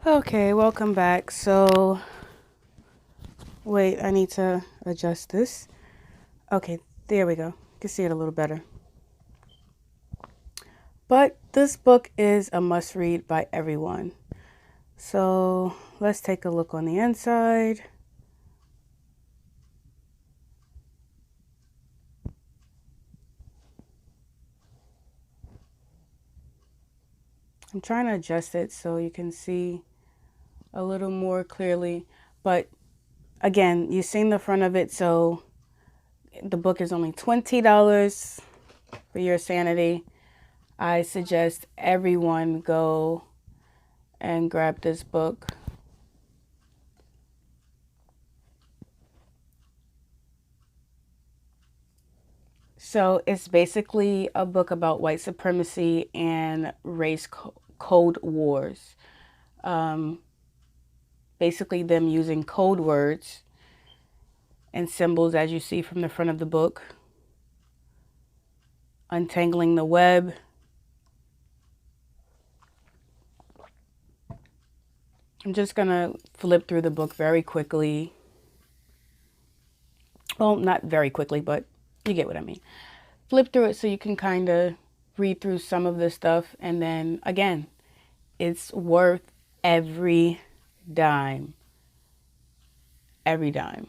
Okay, welcome back. So, wait, I need to adjust this. Okay, there we go. You can see it a little better. But this book is a must read by everyone. So, let's take a look on the inside. I'm trying to adjust it so you can see a little more clearly. But again, you've seen the front of it, so the book is only $20 for your sanity. I suggest everyone go and grab this book. So it's basically a book about white supremacy and race code wars. Basically them using code words and symbols, as you see from the front of the book, untangling the web. I'm just going to flip through the book very quickly. Well, not very quickly, but you get what I mean. Flip through it so you can kind of read through some of this stuff. And then again, it's worth every dime. Every dime.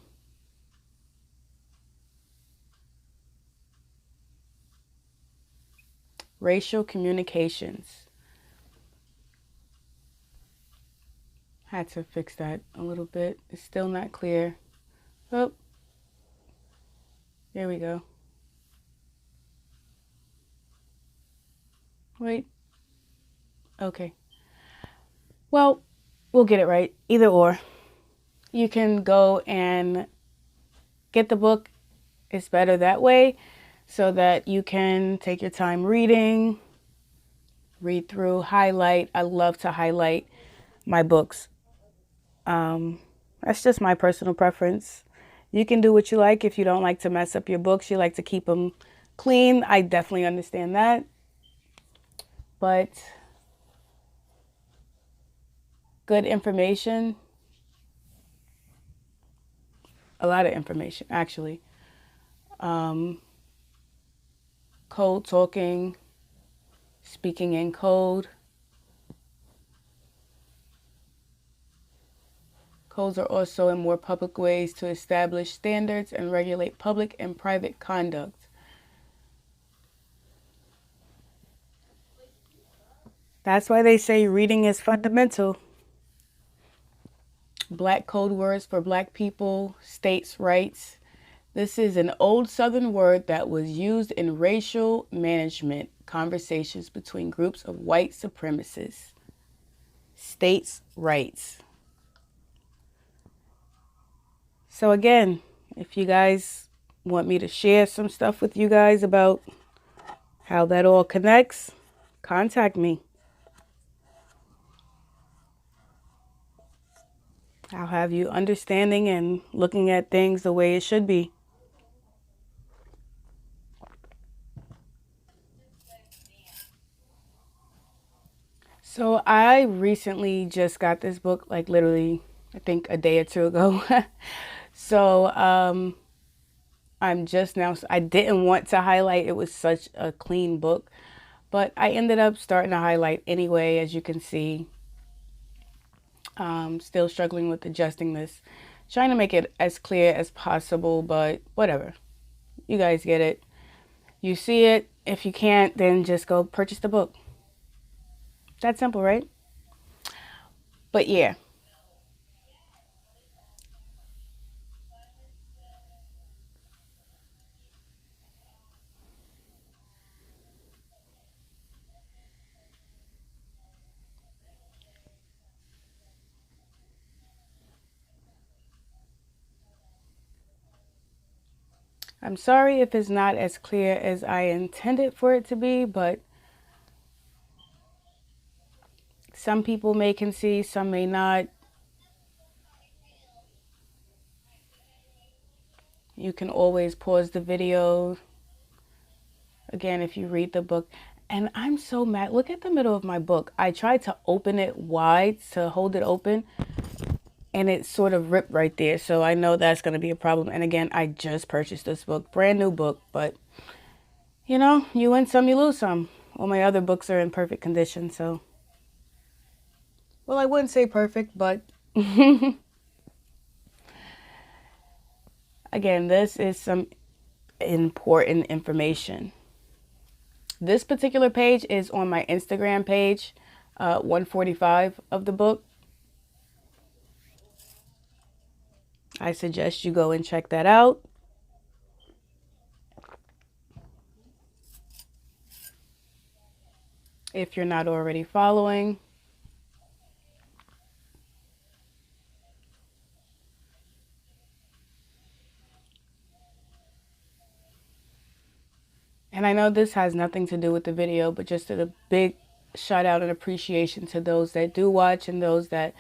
Racial communications. Had to fix that a little bit. It's still not clear. Oh, there we go. Wait. Okay. Well, we'll get it right. Either or. You can go and get the book. It's better that way so that you can take your time reading, read through, highlight. I love to highlight my books. That's just my personal preference. You can do what you like. If you don't like to mess up your books, you like to keep them clean, I definitely understand that. But good information, a lot of information actually. Code talking, speaking in code. Codes are also in more public ways to establish standards and regulate public and private conduct. That's why they say reading is fundamental. Black code words for black people, states' rights. This is an old Southern word that was used in racial management conversations between groups of white supremacists. States' rights. So again, if you guys want me to share some stuff with you guys about how that all connects, contact me. I'll have you understanding and looking at things the way it should be. So I recently just got this book, like literally, I think a day or two ago. So I'm just now, I didn't want to highlight. It was such a clean book, but I ended up starting to highlight anyway, as you can see. Still struggling with adjusting this. Trying to make it as clear as possible, but whatever. You guys get it. You see it. If you can't, then just go purchase the book. That simple, right? But yeah. I'm sorry if it's not as clear as I intended for it to be, but some people may can see, some may not. You can always pause the video again if you read the book. And I'm so mad. Look at the middle of my book. I tried to open it wide to hold it open, and it sort of ripped right there. So I know that's going to be a problem. And again, I just purchased this book, brand new book, but you know, you win some, you lose some. All my other books are in perfect condition, so. Well, I wouldn't say perfect, but again, this is some important information. This particular page is on my Instagram page, 145 of the book. I suggest you go and check that out. If you're not already following. And I know this has nothing to do with the video, but just a big shout out and appreciation to those that do watch and those that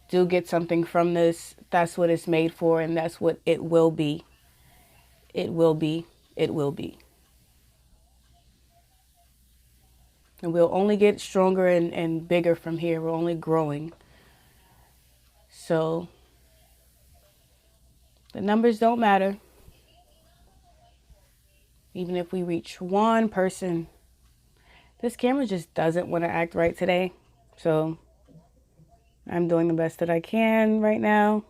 do get something from this. That's what it's made for, and that's what it will be. It will be. It will be. And we'll only get stronger and bigger from here. We're only growing. So the numbers don't matter. Even if we reach one person. This camera just doesn't want to act right today. So I'm doing the best that I can right now.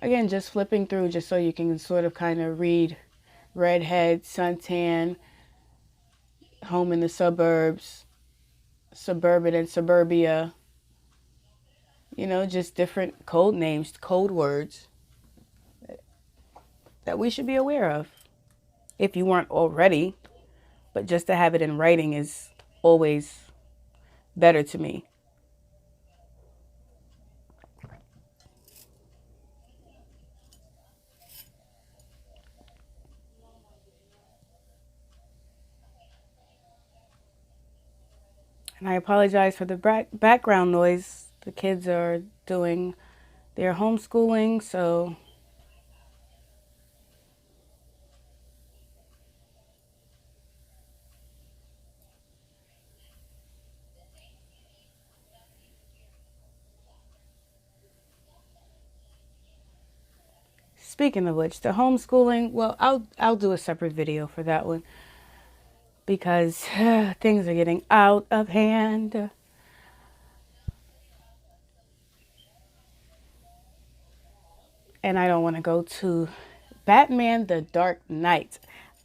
Again, just flipping through just so you can sort of kind of read redhead, suntan, home in the suburbs, suburban and suburbia. You know, just different code names, code words that we should be aware of if you weren't already. But just to have it in writing is always better to me. And I apologize for the background noise. The kids are doing their homeschooling, so speaking of which, the homeschooling, well, I'll do a separate video for that one because things are getting out of hand. And I don't want to go to Batman the Dark Knight.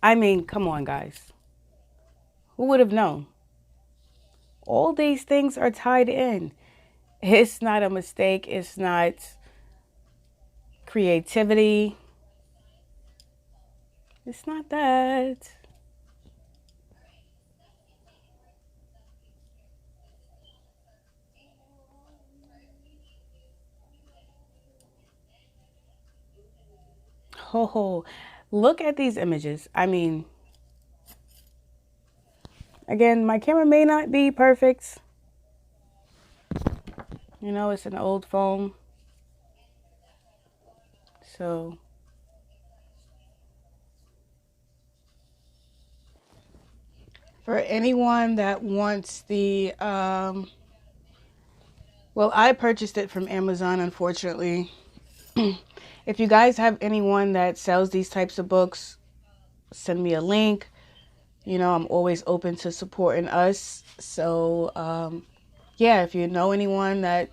I mean, come on, guys. Who would have known? All these things are tied in. It's not a mistake. It's not creativity. It's not that. Oh, look at these images. I mean, again, my camera may not be perfect. You know, it's an old phone. So, for anyone that wants the, well, I purchased it from Amazon, unfortunately. If you guys have anyone that sells these types of books, send me a link. You know, I'm always open to supporting us. So, yeah, if you know anyone that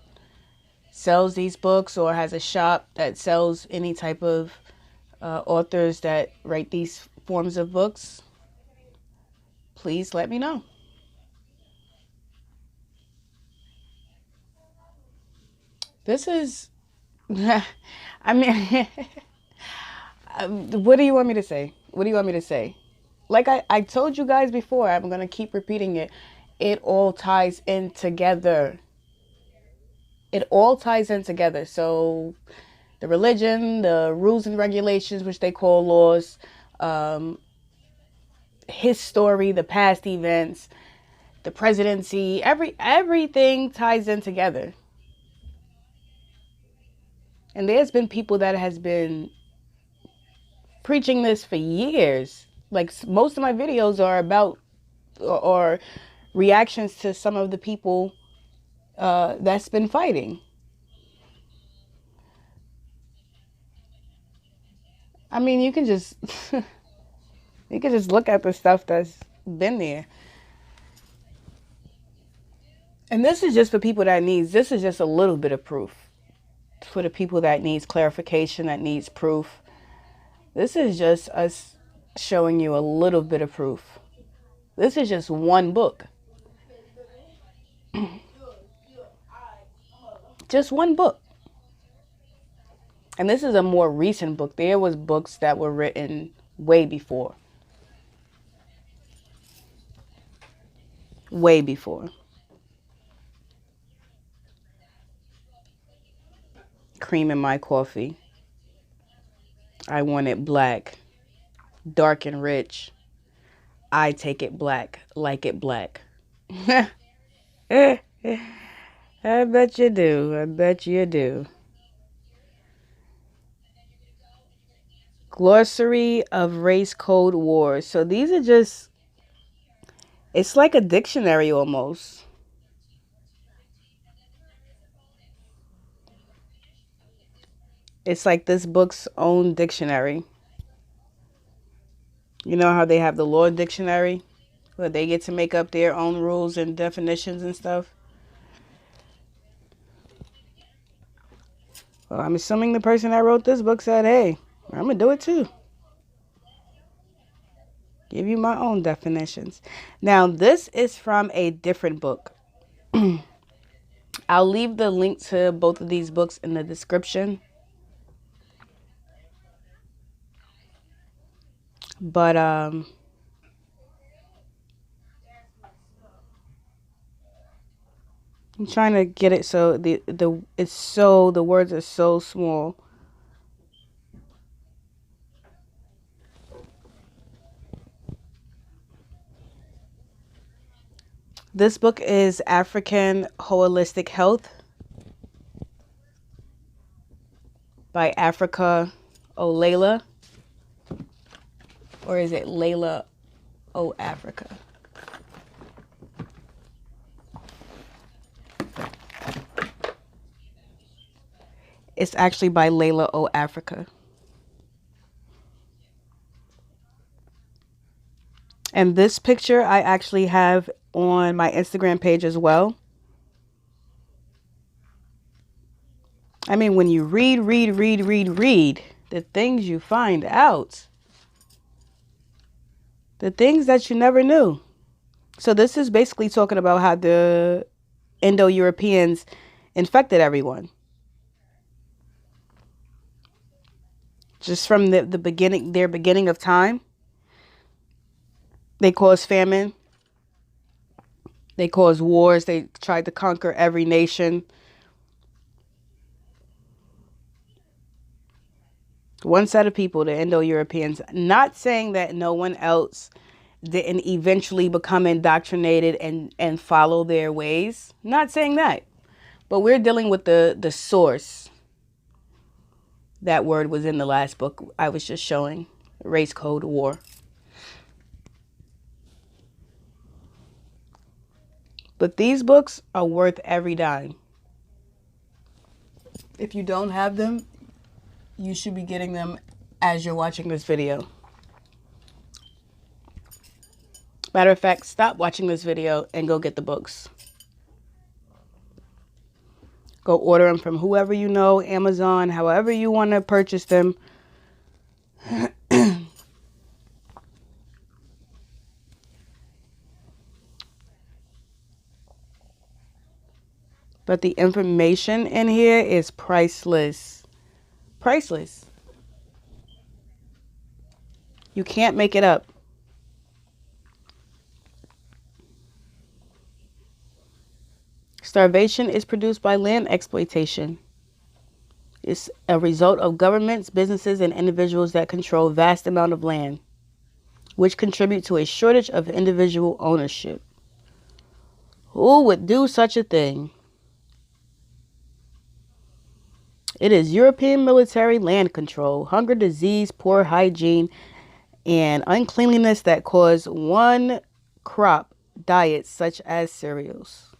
sells these books or has a shop that sells any type of authors that write these forms of books, please let me know. This is, I mean, what do you want me to say? What do you want me to say? Like I told you guys before, I'm going to keep repeating it. It all ties in together. It all ties in together. So the religion, the rules and regulations, which they call laws, his story, the past events, the presidency, everything ties in together. And there's been people that has been preaching this for years. Like most of my videos are about or reactions to some of the people that's been fighting. I mean, you can just you can just look at the stuff that's been there. And this is just for people that needs, this is just a little bit of proof. For the people that needs clarification, that needs proof. This is just us showing you a little bit of proof. This is just one book. Just one book. And this is a more recent book. There was books that were written way before. Way before. Cream in my coffee. I want it black. Dark and rich. I take it black. Like it black. I bet you do. I bet you do. Glossary of Race Code Wars. So these are just, it's like a dictionary almost. It's like this book's own dictionary. You know how they have the law dictionary? Where they get to make up their own rules and definitions and stuff? Well, I'm assuming the person that wrote this book said, hey, I'm going to do it too. Give you my own definitions. Now, this is from a different book. I'll leave the link to both of these books in the description. But I'm trying to get it so the words are so small. This book is African Holistic Health by Africa Olayla. Or is it Layla O Africa? It's actually by Layla O Africa. And this picture I actually have on my Instagram page as well. I mean, when you read the things you find out. The things that you never knew. So this is basically talking about how the Indo-Europeans infected everyone. Just from the beginning, their beginning of time. They caused famine. They caused wars. They tried to conquer every nation. One set of people, the Indo-Europeans, not saying that no one else didn't eventually become indoctrinated and follow their ways. Not saying that. But we're dealing with the source. That word was in the last book I was just showing. Race Code War. But these books are worth every dime. If you don't have them, you should be getting them as you're watching this video. Matter of fact, stop watching this video and go get the books. Go order them from whoever you know, Amazon, however you want to purchase them. But the information in here is priceless. Priceless. You can't make it up. Starvation is produced by land exploitation. It's a result of governments, businesses, and individuals that control vast amount of land, which contribute to a shortage of individual ownership. Who would do such a thing? It is European military land control, hunger, disease, poor hygiene, and uncleanliness that cause one crop diets such as cereals.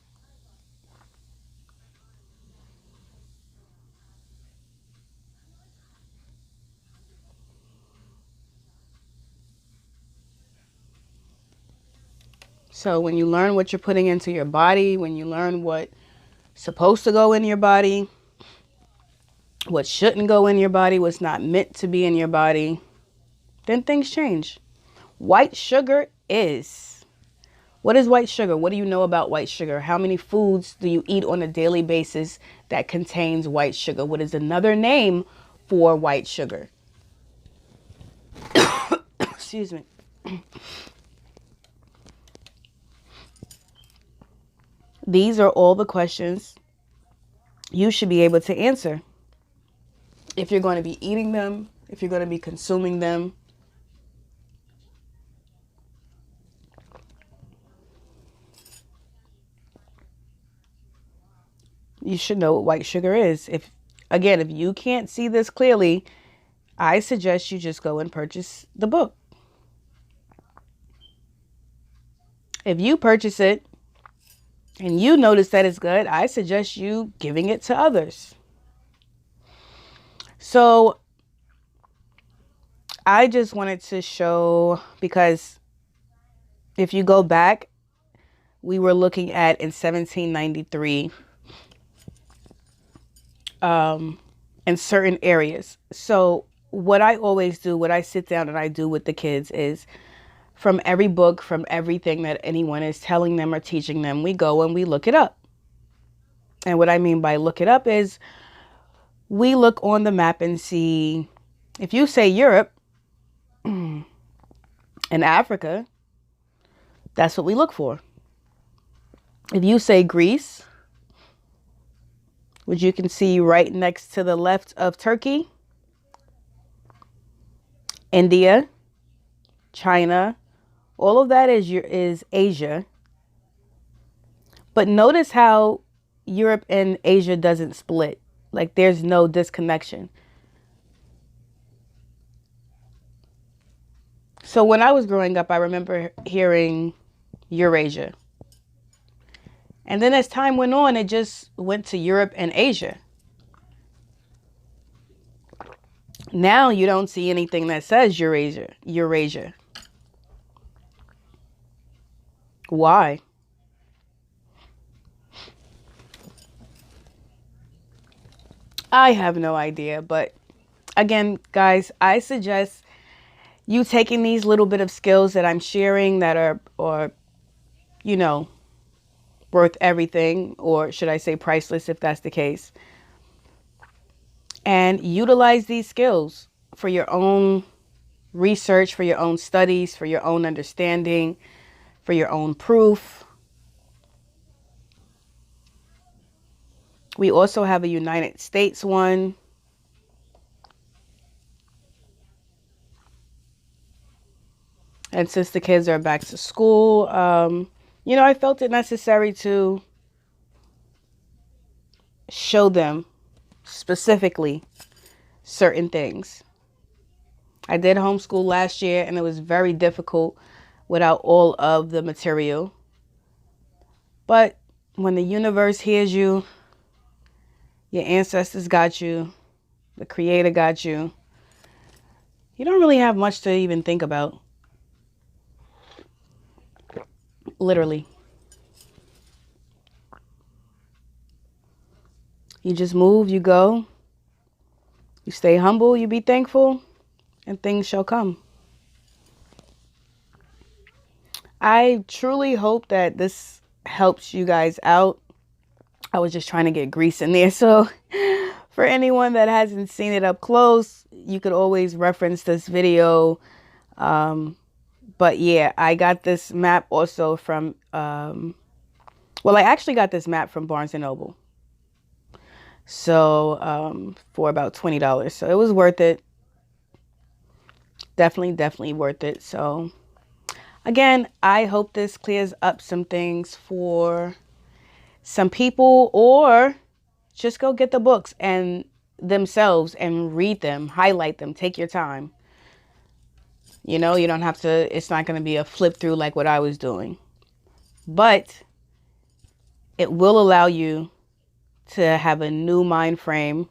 So when you learn what you're putting into your body, when you learn what's supposed to go in your body, what shouldn't go in your body, what's not meant to be in your body, then things change. White sugar is. What is white sugar? What do you know about white sugar? How many foods do you eat on a daily basis that contains white sugar? What is another name for white sugar? Excuse me. These are all the questions you should be able to answer if you're going to be eating them, if you're going to be consuming them. You should know what white sugar is. If you can't see this clearly, I suggest you just go and purchase the book. If you purchase it and you notice that it's good, I suggest you giving it to others. So I just wanted to show, because if you go back, we were looking at in 1793 in certain areas. So what I always do, what I sit down and I do with the kids is, from every book, from everything that anyone is telling them or teaching them, we go and we look it up. And what I mean by look it up is we look on the map and see, if you say Europe and Africa, that's what we look for. If you say Greece, which you can see right next to the left of Turkey, India, China, all of that is Asia. But notice how Europe and Asia doesn't split. Like there's no disconnection. So when I was growing up, I remember hearing Eurasia. And then as time went on, it just went to Europe and Asia. Now you don't see anything that says Eurasia. Eurasia. Why? I have no idea. But again, guys, I suggest you taking these little bit of skills that I'm sharing that are, worth everything, or should I say priceless if that's the case, and utilize these skills for your own research, for your own studies, for your own understanding, for your own proof. We also have a United States one. And since the kids are back to school, I felt it necessary to show them specifically certain things. I did homeschool last year and it was very difficult without all of the material. But when the universe hears you, your ancestors got you, the creator got you, you don't really have much to even think about. Literally. You just move, you go, you stay humble, you be thankful, and things shall come. I truly hope that this helps you guys out. I was just trying to get grease in there. So for anyone that hasn't seen it up close, you could always reference this video. But yeah, I got this map also from, I actually got this map from Barnes and Noble. So for about $20. So it was worth it. Definitely worth it. So again, I hope this clears up some things for some people, or just go get the books. And themselves and read them, highlight them, take your time. You know, you don't have to, it's not going to be a flip through like what I was doing. But it will allow you to have a new mind frame,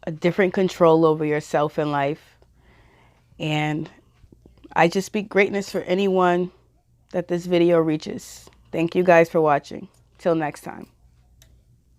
a different control over yourself in life. And I just speak greatness for anyone that this video reaches. Thank you guys for watching. Till next time.